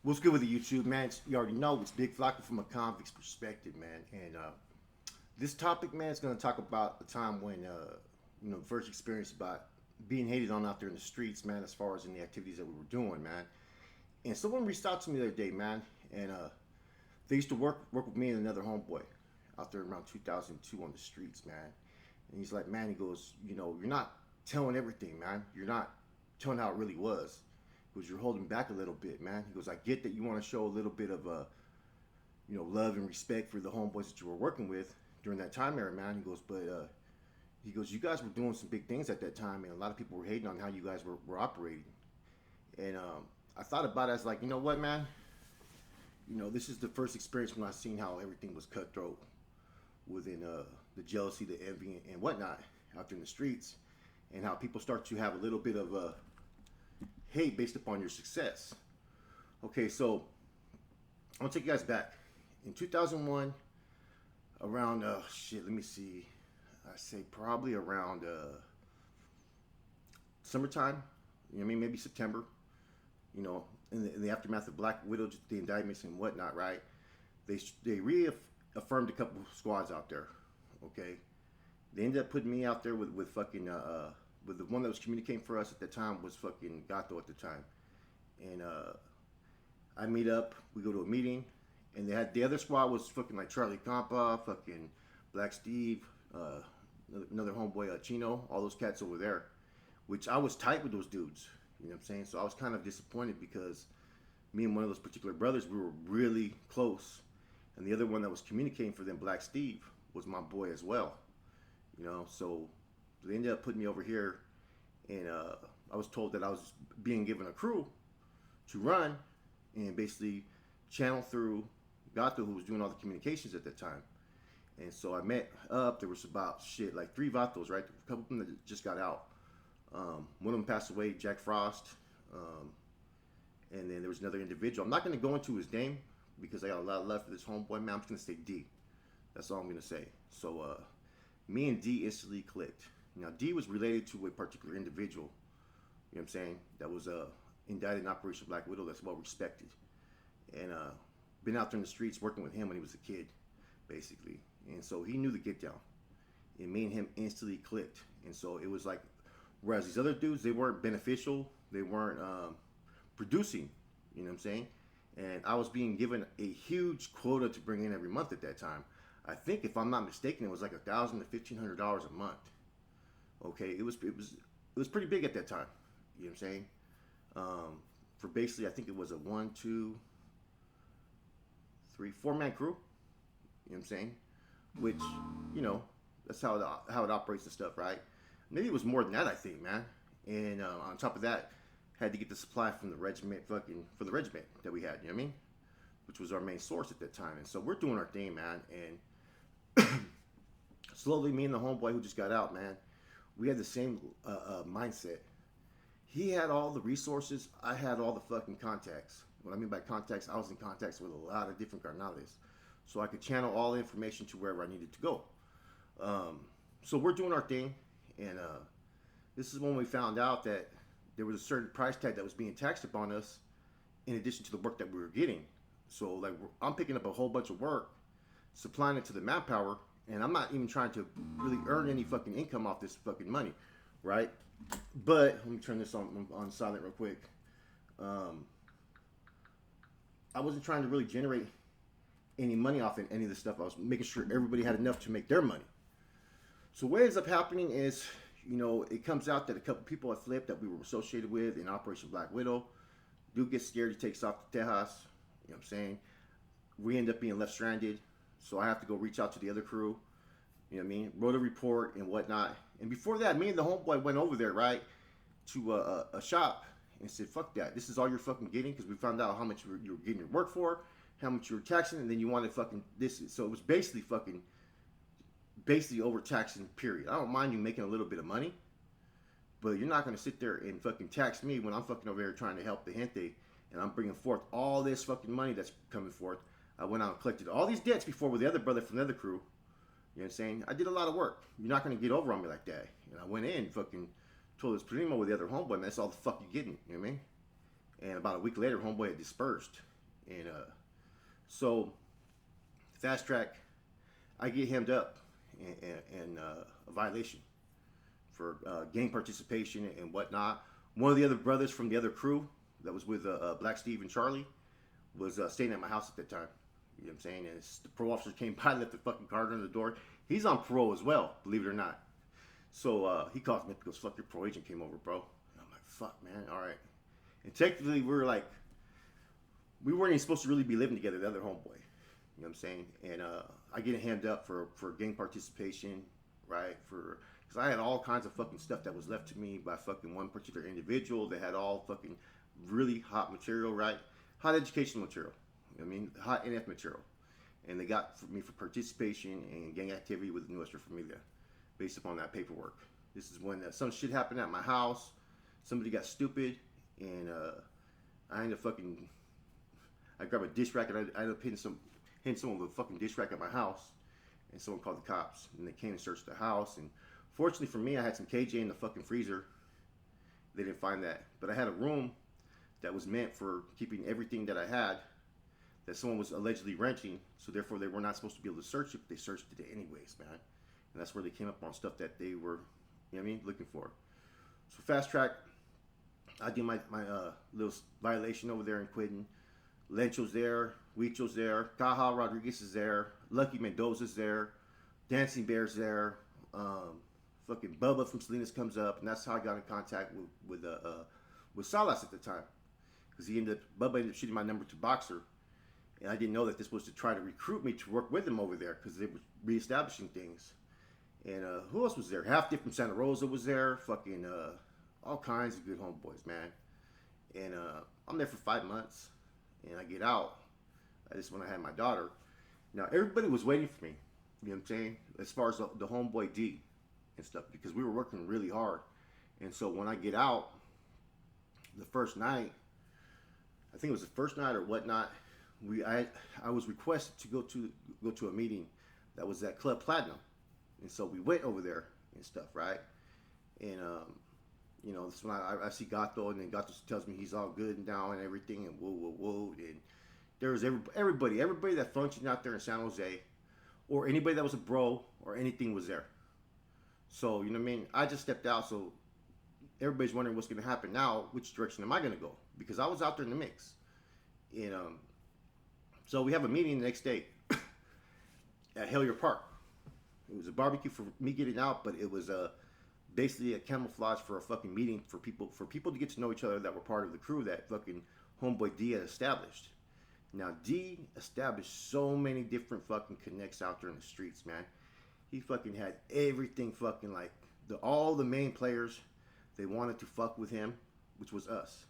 What's good with the YouTube, man? You already know it's Big Flocky from a convict's perspective, man. And this topic, man, is going to talk about the time when, first experience about being hated on out there in the streets, man, as far as in the activities that we were doing, man. And someone reached out to me the other day, man, and they used to work with me and another homeboy out there around 2002 on the streets, man. And he's like, man, he goes, you're not telling everything, man. You're not telling how it really was. Because you're holding back a little bit, man. He goes, I get that you want to show a little bit of, love and respect for the homeboys that you were working with during that time era, man. He goes, but you guys were doing some big things at that time, and a lot of people were hating on how you guys were operating. And I thought about it as like, you know what, man? This is the first experience when I seen how everything was cutthroat within the jealousy, the envy, and whatnot out there in the streets, and how people start to have a little bit of hate based upon your success. Okay, so I'm gonna take you guys back. In 2001, around let me see. I say probably around summertime. You know what I mean? Maybe September. In the aftermath of Black Widow, the indictments and whatnot, right? They reaffirmed a couple of squads out there. Okay, they ended up putting me out there with fucking with the one that was communicating for us at the time was fucking Gato at the time. And I meet up, we go to a meeting, and they had the other squad was fucking like Charlie Campa, fucking Black Steve, another homeboy, Chino, all those cats over there, which I was tight with those dudes. You know what I'm saying? So I was kind of disappointed because me and one of those particular brothers, we were really close. And the other one that was communicating for them, Black Steve, was my boy as well. So they ended up putting me over here, and I was told that I was being given a crew to run and basically channel through Gato, who was doing all the communications at that time. And so I met up. There was about like 3 Vatos, right? A couple of them that just got out. One of them passed away, Jack Frost. And then there was another individual. I'm not going to go into his name because I got a lot of love for this homeboy, man. I'm just going to say D. That's all I'm going to say. So me and D instantly clicked. Now, D was related to a particular individual, you know what I'm saying, that was indicted in Operation Black Widow that's well respected. And been out there in the streets working with him when he was a kid, basically. And so he knew the get down. And me and him instantly clicked. And so it was like, whereas these other dudes, they weren't beneficial, they weren't producing, you know what I'm saying? And I was being given a huge quota to bring in every month at that time. I think, if I'm not mistaken, it was like $1,000 to $1,500 a month. Okay, it was pretty big at that time. You know what I'm saying? For basically, I think it was a 1, 2, 3, 4-man crew. You know what I'm saying? Which, that's how it operates and stuff, right? Maybe it was more than that, I think, man. And on top of that, had to get the supply from the regiment, for the regiment that we had. You know what I mean? Which was our main source at that time. And so we're doing our thing, man. And slowly, me and the homeboy who just got out, man, we had the same mindset. He had all the resources. I had all the fucking contacts. What I mean by contacts, I was in contacts with a lot of different carnales. So I could channel all the information to wherever I needed to go. So we're doing our thing. And this is when we found out that there was a certain price tag that was being taxed upon us in addition to the work that we were getting. So like I'm picking up a whole bunch of work, supplying it to the manpower, and I'm not even trying to really earn any fucking income off this fucking money, right? But let me turn this on silent real quick. I wasn't trying to really generate any money off of any of this stuff. I was making sure everybody had enough to make their money. So what ends up happening is, it comes out that a couple people had flipped that we were associated with in Operation Black Widow. Dude gets scared, he takes off to Tejas. You know what I'm saying? We end up being left stranded. So I have to go reach out to the other crew. You know what I mean? Wrote a report and whatnot. And before that, me and the homeboy went over there, right, to a shop and said, fuck that. This is all you're fucking getting, because we found out how much you were getting your work for, how much you were taxing, and then you wanted fucking this. So it was basically overtaxing, period. I don't mind you making a little bit of money, but you're not going to sit there and fucking tax me when I'm fucking over here trying to help the gente, and I'm bringing forth all this fucking money that's coming forth. I went out and collected all these debts before with the other brother from the other crew. You know what I'm saying? I did a lot of work. You're not going to get over on me like that. And I went in, fucking told this primo with the other homeboy, man, that's all the fuck you getting. You know what I mean? And about a week later, homeboy had dispersed. And so fast track, I get hemmed up and a violation for gang participation and whatnot. One of the other brothers from the other crew that was with Black Steve and Charlie was staying at my house at that time. You know what I'm saying? And the parole officer came by, left the fucking card on the door. He's on parole as well, believe it or not. So he calls me up and goes, fuck, your parole agent came over, bro. And I'm like, fuck, man, all right. And technically, we weren't even supposed to really be living together, the other homeboy. You know what I'm saying? And I get hemmed up for gang participation, right? Because I had all kinds of fucking stuff that was left to me by fucking one particular individual that had all fucking really hot material, right? Hot educational material. You know what I mean? Hot NF material. And they got me for participation in gang activity with Nuestra Familia based upon that paperwork. This is when some shit happened at my house. Somebody got stupid, and I ended up fucking. I grabbed a dish rack and I ended up hitting someone with a fucking dish rack at my house, and someone called the cops, and they came and searched the house. And fortunately for me, I had some KJ in the fucking freezer. They didn't find that, but I had a room that was meant for keeping everything that I had that someone was allegedly renting, so therefore they were not supposed to be able to search it, but they searched it anyways, man. And that's where they came up on stuff that they were, you know what I mean, looking for. So fast track, I do my little violation over there in Quinton. Lencho's there, Huicho's there, Caja Rodriguez is there, Lucky Mendoza's there, Dancing Bear's there, fucking Bubba from Salinas comes up, and that's how I got in contact with Salas at the time, because Bubba ended up shooting my number to Boxer, and I didn't know that this was to try to recruit me to work with him over there, because they were reestablishing things. And who else was there? Half Dick from Santa Rosa was there, fucking all kinds of good homeboys, man. And I'm there for 5 months. And I get out. This is when I had my daughter. Now, everybody was waiting for me. You know what I'm saying? As far as the homeboy D and stuff. Because we were working really hard. And so when I get out, the first night, I think it was the first night or whatnot, I was requested to go to a meeting that was at Club Platinum. And so we went over there and stuff, right? And you know, this when I see Gato, and then Gato tells me he's all good and down and everything, and whoa. And there was everybody that functioned out there in San Jose, or anybody that was a bro or anything was there. So, you know what I mean? I just stepped out, so everybody's wondering what's going to happen now. Which direction am I going to go? Because I was out there in the mix. And so we have a meeting the next day at Hillier Park. It was a barbecue for me getting out, but it was basically a camouflage for a fucking meeting for people to get to know each other that were part of the crew that fucking homeboy D had established. Now D established so many different fucking connects out there in the streets, man. He fucking had everything fucking like all the main players, they wanted to fuck with him, which was us.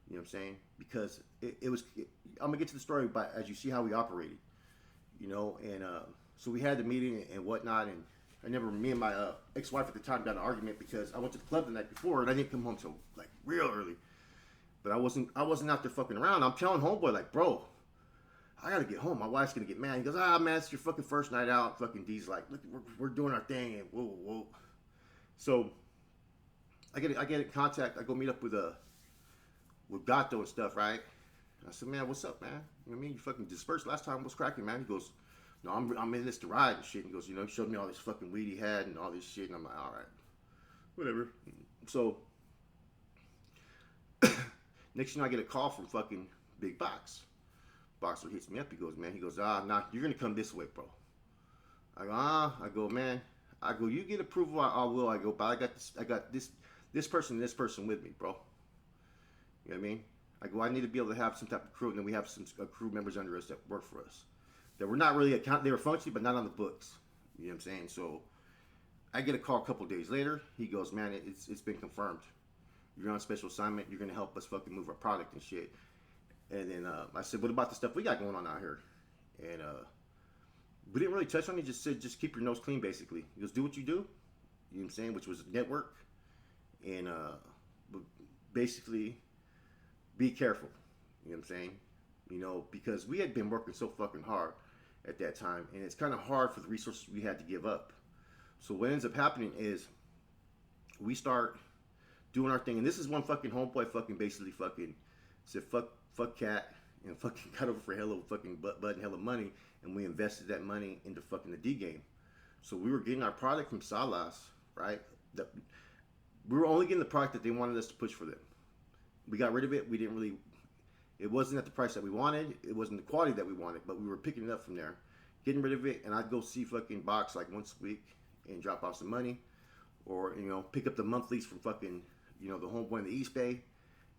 You know what I'm saying? Because I'm gonna get to the story, but as you see how we operated, you know, and so we had the meeting and whatnot, and me and my ex-wife at the time got an argument because I went to the club the night before and I didn't come home till like real early. But I wasn't out there fucking around. I'm telling homeboy like, bro, I gotta get home. My wife's gonna get mad. He goes, man, it's your fucking first night out. Fucking D's like, look, we're doing our thing, and whoa. So I get in contact. I go meet up with Gato and stuff, right? And I said, man, what's up, man? You know what I mean? You fucking dispersed last time. What's cracking, man? He goes, no, I'm in this to ride and shit. He goes, you know, he showed me all this fucking weed he had and all this shit, and I'm like, all right, whatever. So next thing I get a call from fucking Big Box. Boxer hits me up. He goes, nah, you're gonna come this way, bro. I go, man. I go, you get approval, I will. I go, but I got this person and this person with me, bro. You know what I mean? I go, I need to be able to have some type of crew, and then we have some crew members under us that work for us. That were not really they were functioning, but not on the books. You know what I'm saying? So I get a call a couple days later. He goes, man, it's been confirmed. You're on special assignment. You're gonna help us fucking move our product and shit. And then I said, what about the stuff we got going on out here? And we didn't really touch on it. He just said, just keep your nose clean, basically. He goes, do what you do. You know what I'm saying? Which was network. And basically, be careful. You know what I'm saying? You know, because we had been working so fucking hard at that time, and it's kind of hard for the resources we had to give up. So what ends up happening is we start doing our thing, and this is one fucking homeboy fucking basically fucking said fuck Cat, and fucking got over for hella fucking butt and hella money, and we invested that money into fucking the D game. So we were getting our product from Salas, right? The, we were only getting the product that they wanted us to push for them. We got rid of it. We didn't really. It wasn't at the price that we wanted. It wasn't the quality that we wanted, but we were picking it up from there, getting rid of it. And I'd go see fucking Box like once a week and drop off some money, or pick up the monthlies from fucking the homeboy in the East Bay,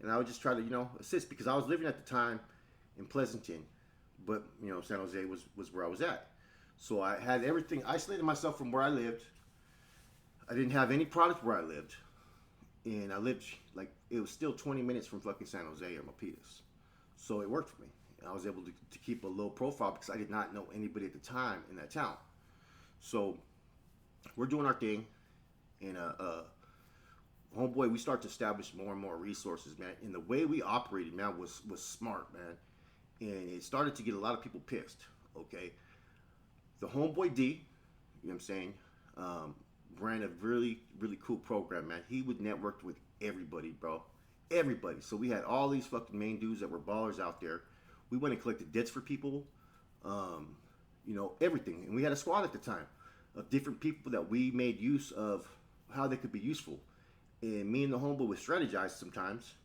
and I would just try to assist because I was living at the time in Pleasanton, but San Jose was where I was at. So I had everything isolated myself from where I lived. I didn't have any product where I lived, and I lived like it was still 20 minutes from fucking San Jose or Milpitas. So it worked for me. And I was able to keep a low profile because I did not know anybody at the time in that town. So we're doing our thing, and homeboy, we start to establish more and more resources, man. And the way we operated, man, was smart, man. And it started to get a lot of people pissed, okay? The homeboy D, you know what I'm saying, ran a really, really cool program, man. He would network with everybody, bro. Everybody. So we had all these fucking main dudes that were ballers out there. We went and collected debts for people, everything. And we had a squad at the time of different people that we made use of how they could be useful. And me and the homeboy would strategize sometimes,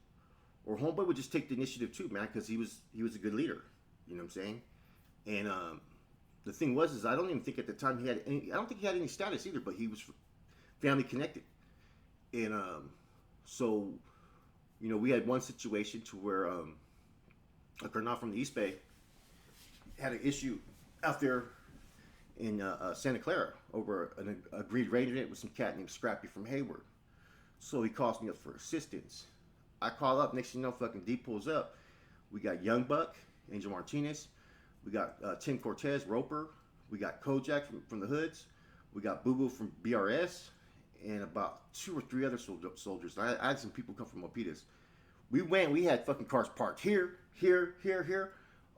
or homeboy would just take the initiative too, man, because he was a good leader. You know what I'm saying? And the thing was, I don't even think at the time I don't think he had any status either, but he was family connected. And so, we had one situation to where a colonel from the East Bay had an issue out there in Santa Clara over an agreed arrangement with some cat named Scrappy from Hayward. So he calls me up for assistance. I call up, next thing you know, fucking D pulls up. We got Young Buck, Angel Martinez. We got Tim Cortez, Roper. We got Kojak from the Hoods. We got Boo Boo from BRS. And about 2 or 3 other soldiers. I had some people come from Milpitas. We had fucking cars parked here,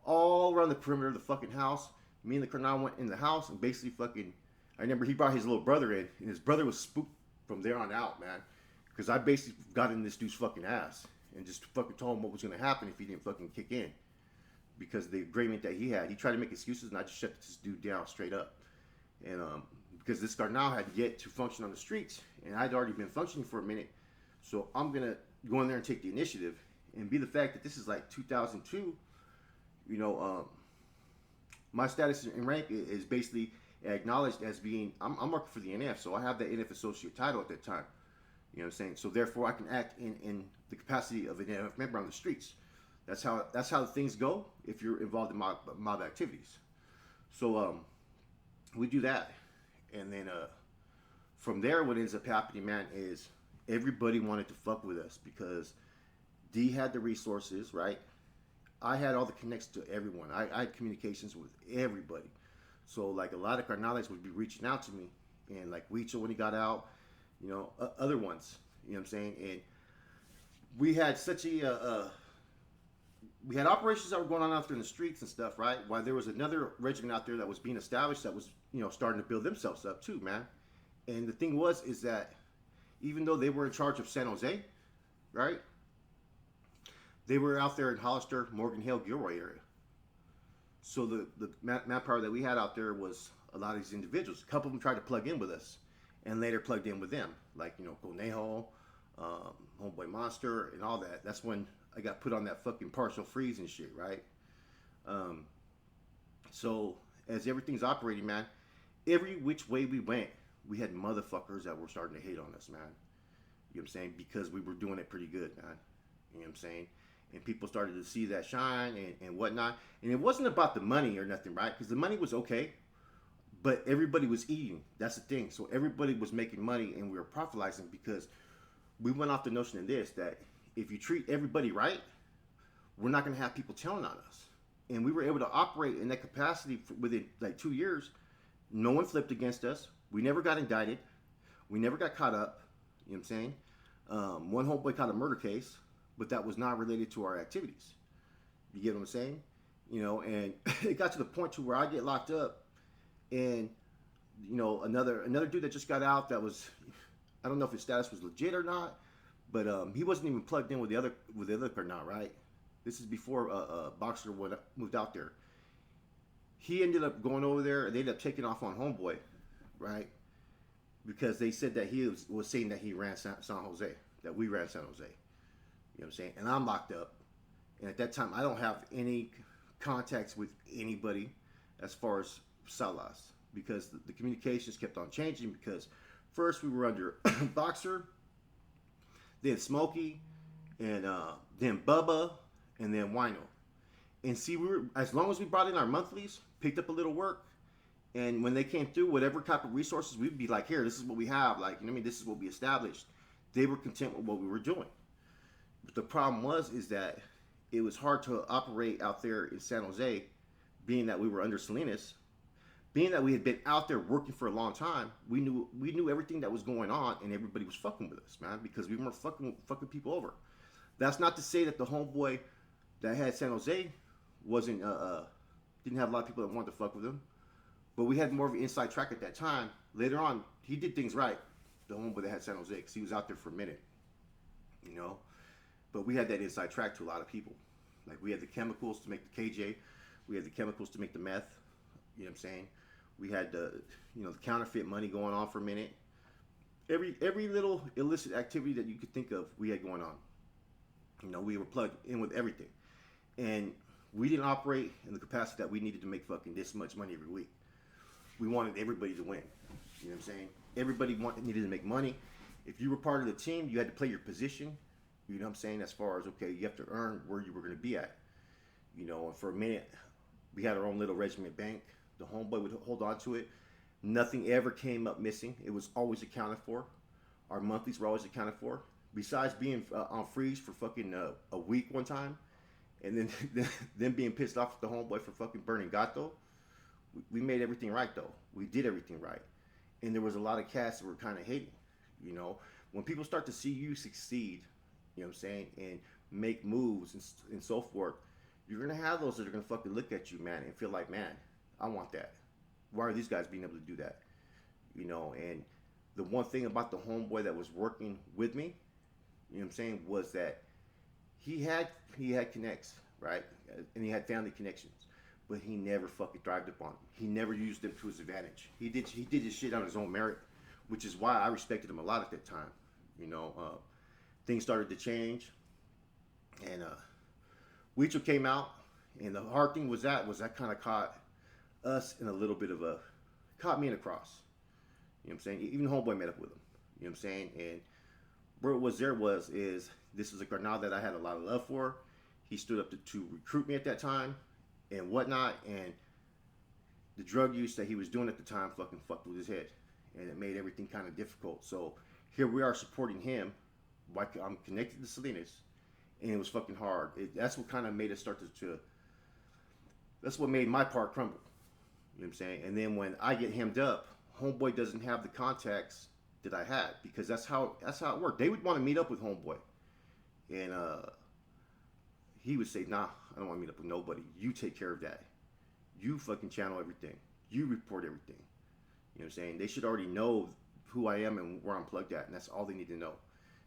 all around the perimeter of the fucking house. Me and the colonel went in the house and basically fucking, I remember he brought his little brother in, and his brother was spooked from there on out, man. Because I basically got in this dude's fucking ass and just fucking told him what was going to happen if he didn't fucking kick in. Because the agreement that he had, he tried to make excuses, and I just shut this dude down straight up. And because this Cardinal had yet to function on the streets, and I'd already been functioning for a minute, so I'm going to go in there and take the initiative. And be the fact that this is like 2002, my status in rank is basically acknowledged as being, I'm working for the NF, so I have that NF associate title at that time. You know what I'm saying? So therefore I can act in the capacity of an NF member on the streets. That's how things go if you're involved in mob activities. So we do that. And then from there, what ends up happening, man, is everybody wanted to fuck with us because D had the resources, right? I had all the connections to everyone. I had communications with everybody. So like a lot of Carnales would be reaching out to me, and like Huicho when he got out, other ones, you know what I'm saying? And we had such we had operations that were going on out there in the streets and stuff, right? While there was another regiment out there that was being established that was, starting to build themselves up too, man. And the thing is that even though they were in charge of San Jose, right? They were out there in Hollister, Morgan Hill, Gilroy area. So the manpower that we had out there was a lot of these individuals. A couple of them tried to plug in with us and later plugged in with them. Like, Conejo, Homeboy Monster, and all that. That's when I got put on that fucking partial freeze and shit, right? So as everything's operating, man, every which way we went, we had motherfuckers that were starting to hate on us, man. You know what I'm saying? Because we were doing it pretty good, man. You know what I'm saying? And people started to see that shine and whatnot. And it wasn't about the money or nothing, right? Because the money was okay, but everybody was eating. That's the thing. So everybody was making money, and we were profitizing because we went off the notion of this, that if you treat everybody right, we're not going to have people telling on us. And we were able to operate in that capacity within like 2 years. No one flipped against us. We never got indicted. We never got caught up. You know what I'm saying? One homeboy caught a murder case, but that was not related to our activities. You get what I'm saying? And it got to the point to where I get locked up, and another dude that just got out that was, I don't know if his status was legit or not, but he wasn't even plugged in with the other colonel, right? This is before Boxer moved out there. He ended up going over there, and they ended up taking off on Homeboy, right? Because they said that he was saying that he ran San Jose, that we ran San Jose. You know what I'm saying? And I'm locked up. And at that time, I don't have any contacts with anybody as far as Salas, because the communications kept on changing. Because first we were under Boxer, then Smokey, and then Bubba, and then Wino. And see, we were, as long as we brought in our monthlies, picked up a little work, and when they came through, whatever type of resources, we'd be like, here, this is what we have. Like, you know what I mean? This is what we established. They were content with what we were doing. But the problem is that it was hard to operate out there in San Jose, being that we were under Salinas, being that we had been out there working for a long time. We knew everything that was going on, and everybody was fucking with us, man, because we weren't fucking people over. That's not to say that the homeboy that had San Jose wasn't didn't have a lot of people that wanted to fuck with him, but we had more of an inside track at that time. Later on, he did things right, the homeboy that had San Jose, because he was out there for a minute, you know. But we had that inside track to a lot of people. Like, we had the chemicals to make the KJ, we had the chemicals to make the meth. You know what I'm saying? We had the counterfeit money going on for a minute. Every little illicit activity that you could think of, we had going on. You know, we were plugged in with everything, and we didn't operate in the capacity that we needed to make fucking this much money every week. We wanted everybody to win. You know what I'm saying? Everybody needed to make money. If you were part of the team, you had to play your position. You know what I'm saying? As far as, okay, you have to earn where you were going to be at. You know, and for a minute, we had our own little regiment bank. The homeboy would hold on to it. Nothing ever came up missing. It was always accounted for. Our monthlies were always accounted for. Besides being on freeze for fucking a week one time, and then being pissed off at the homeboy for fucking burning Gato, we made everything right, though. We did everything right. And there was a lot of cats that were kind of hating. You know, when people start to see you succeed, you know what I'm saying, and make moves and so forth, you're going to have those that are going to fucking look at you, man, and feel like, man, I want that. Why are these guys being able to do that? You know, and the one thing about the homeboy that was working with me, you know what I'm saying, was that he had connects, right? And he had family connections, but he never fucking thrived upon them. He never used them to his advantage. He did his shit on his own merit, which is why I respected him a lot at that time. You know, things started to change, and Weechel came out, and the hard thing was that kind of caught us in a little bit of caught me in a cross. You know what I'm saying? Even homeboy met up with him. You know what I'm saying? And where it was is this is a Garnal that I had a lot of love for. He stood up to recruit me at that time and whatnot, and the drug use that he was doing at the time fucking fucked with his head, and it made everything kind of difficult. So here we are supporting him. I'm connected to Salinas, and it was fucking hard. That's what kind of made us start to that's what made my part crumble. You know what I'm saying? And then when I get hemmed up, homeboy doesn't have the contacts that I had, because that's how it worked. They would want to meet up with homeboy, and he would say, nah, I don't want to meet up with nobody. You take care of that. You fucking channel everything. You report everything. You know what I'm saying? They should already know who I am and where I'm plugged at, and that's all they need to know.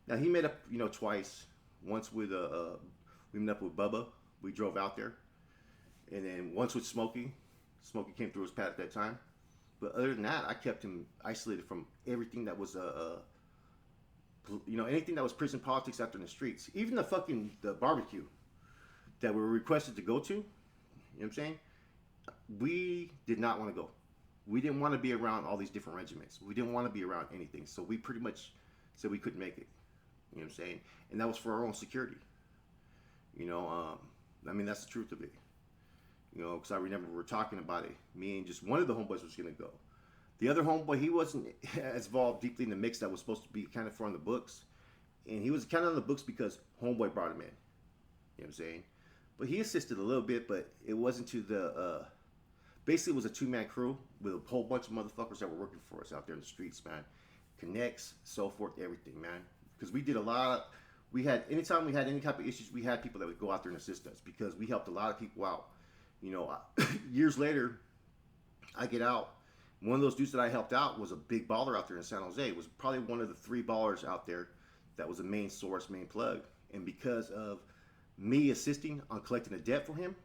Now, he met up, you know, twice. Once with we met up with Bubba. We drove out there, and then once with Smokey. Smokey came through his path at that time. But other than that, I kept him isolated from everything that was anything that was prison politics out there in the streets. Even the barbecue that we were requested to go to. You know what I'm saying? We did not want to go. We didn't want to be around all these different regiments. We didn't want to be around anything. So we pretty much said we couldn't make it. You know what I'm saying? And that was for our own security. You know, I mean, that's the truth of it. You know, because I remember we were talking about it. Me and just one of the homeboys was going to go. The other homeboy, he wasn't as involved deeply in the mix that was supposed to be kind of for on the books. And he was kind of on the books because homeboy brought him in. You know what I'm saying? But he assisted a little bit, but it wasn't to the... basically, it was a two-man crew with a whole bunch of motherfuckers that were working for us out there in the streets, man. Connects, so forth, everything, man. Because we did a lot of... anytime we had any type of issues, we had people that would go out there and assist us, because we helped a lot of people out. You know, years later, I get out. One of those dudes that I helped out was a big baller out there in San Jose. It was probably one of the 3 ballers out there that was a main source, main plug. And because of me assisting on collecting a debt for him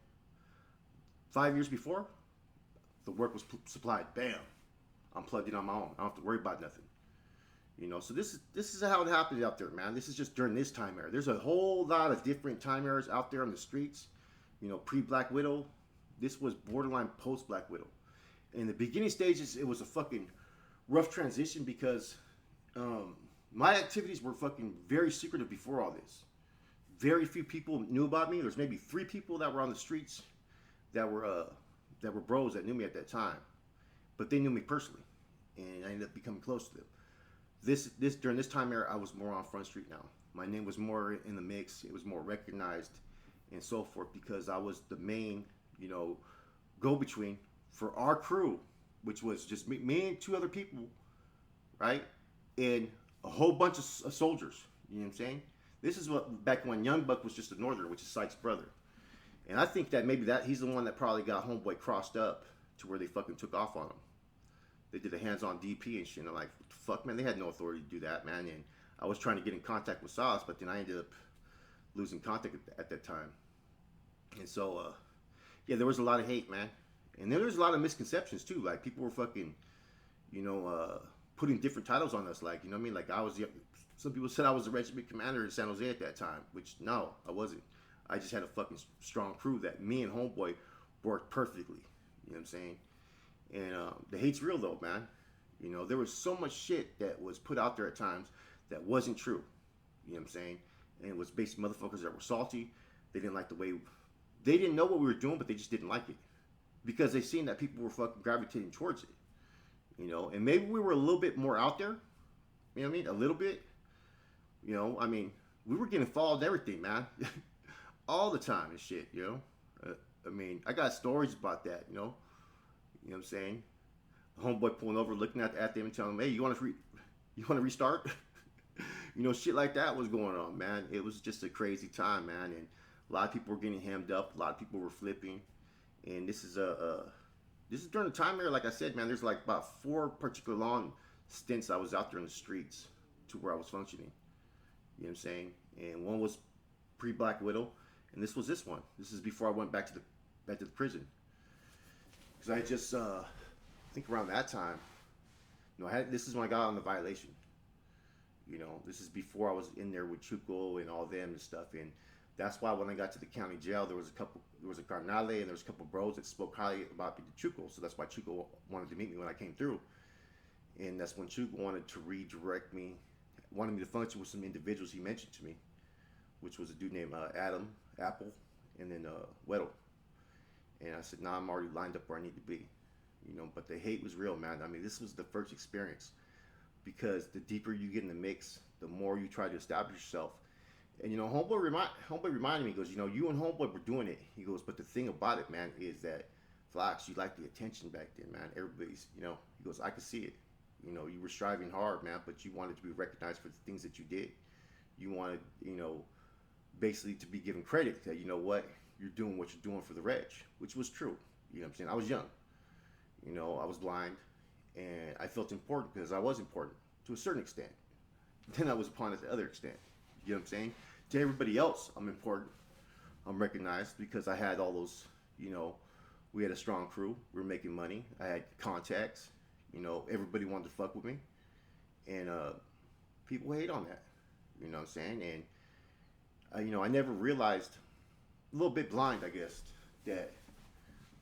5 years before, the work was supplied. Bam, I'm plugged in on my own. I don't have to worry about nothing. So this is how it happens out there, man. This is just during this time era. There's a whole lot of different time eras out there on the streets. Pre-Black Widow. This was borderline post-Black Widow. In the beginning stages, it was a fucking rough transition because my activities were fucking very secretive before all this. Very few people knew about me. There's maybe 3 people that were on the streets that were bros that knew me at that time, but they knew me personally, and I ended up becoming close to them. This during this time era, I was more on Front Street now. My name was more in the mix. It was more recognized, and so forth, because I was the main, go-between for our crew, which was just me and 2 other people, right, and a whole bunch of soldiers. You know what I'm saying? This is what back when Young Buck was just a Northerner, which is Sykes' brother. And I think that maybe he's the one that probably got Homeboy crossed up to where they fucking took off on him. They did a hands-on DP and shit. And I'm like, fuck, man, they had no authority to do that, man. And I was trying to get in contact with Sauce, but then I ended up losing contact at that time. And so, yeah, there was a lot of hate, man. And then there was a lot of misconceptions, too. Like, people were fucking, putting different titles on us. Like, you know what I mean? Like, some people said I was the regiment commander in San Jose at that time, which, no, I wasn't. I just had a fucking strong crew that me and Homeboy worked perfectly. You know what I'm saying? And the hate's real, though, man. There was so much shit that was put out there at times that wasn't true. You know what I'm saying? And it was basically motherfuckers that were salty. They didn't like the way... They didn't know what we were doing, but they just didn't like it. Because they seen that people were fucking gravitating towards it. And maybe we were a little bit more out there. You know what I mean? A little bit. We were getting followed and everything, man. All the time and shit, I got stories about that, You know what I'm saying? A homeboy pulling over, looking at them and telling them, hey, you want to restart? Shit like that was going on, man. It was just a crazy time, man. And a lot of people were getting hammed up. A lot of people were flipping. And this is during the time era, like I said, man, there's like about 4 particular long stints I was out there in the streets to where I was functioning. You know what I'm saying? And one was pre-Black Widow, and this was this one. This is before I went back to the prison. Because I just, I think around that time, this is when I got on the violation. This is before I was in there with Chuco and all them and stuff. And that's why when I got to the county jail, there was a carnale and there was a couple bros that spoke highly about me to Chuco. So that's why Chuco wanted to meet me when I came through. And that's when Chuco wanted to redirect me, wanted me to function with some individuals he mentioned to me, which was a dude named Adam, Apple, and then Weddle. And I said, nah, I'm already lined up where I need to be. But the hate was real, man. This was the first experience. Because the deeper you get in the mix, the more you try to establish yourself. And, Homeboy reminded me, he goes, you and Homeboy were doing it. He goes, but the thing about it, man, is that, Flax, you liked the attention back then, man. Everybody's, he goes, I could see it. You were striving hard, man, but you wanted to be recognized for the things that you did. You wanted, basically to be given credit that, you're doing what you're doing for the reg, which was true. You know what I'm saying? I was young. I was blind, and I felt important because I was important to a certain extent. Then I was upon it to the other extent. You know what I'm saying? To everybody else, I'm important. I'm recognized because I had all those, we had a strong crew. We were making money. I had contacts. Everybody wanted to fuck with me. And people hate on that. You know what I'm saying? And, I never realized, a little bit blind, I guess, that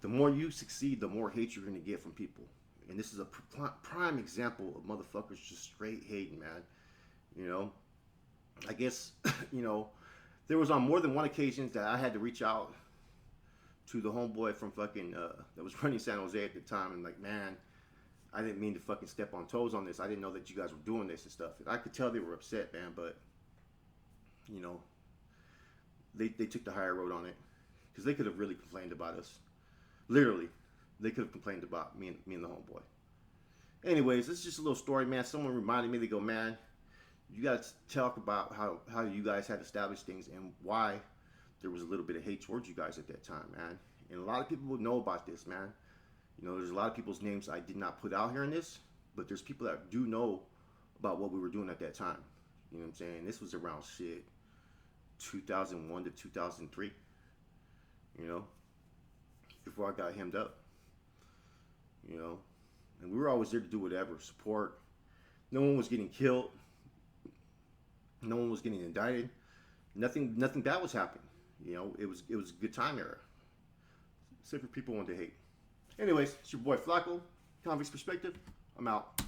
the more you succeed, the more hate you're going to get from people. And this is a prime example of motherfuckers just straight hating, man. I guess, there was on more than one occasion that I had to reach out to the homeboy from fucking, that was running San Jose at the time. And like, man, I didn't mean to fucking step on toes on this. I didn't know that you guys were doing this and stuff. And I could tell they were upset, man, but, they took the higher road on it. Because they could have really complained about us. Literally, they could have complained about me and the homeboy. Anyways, this is just a little story, man. Someone reminded me, they go, man, you got to talk about how you guys had established things and why there was a little bit of hate towards you guys at that time, man. And a lot of people would know about this, man. There's a lot of people's names I did not put out here in this, but there's people that do know about what we were doing at that time. You know what I'm saying? This was around shit. 2001 to 2003, you know, before I got hemmed up, you know. And we were always there to do whatever, support. No one was getting killed. No one was getting indicted. Nothing bad was happening. You know, it was a good time era. Except for people wanted to hate. Anyways, it's your boy Flacco, Convict's Perspective. I'm out.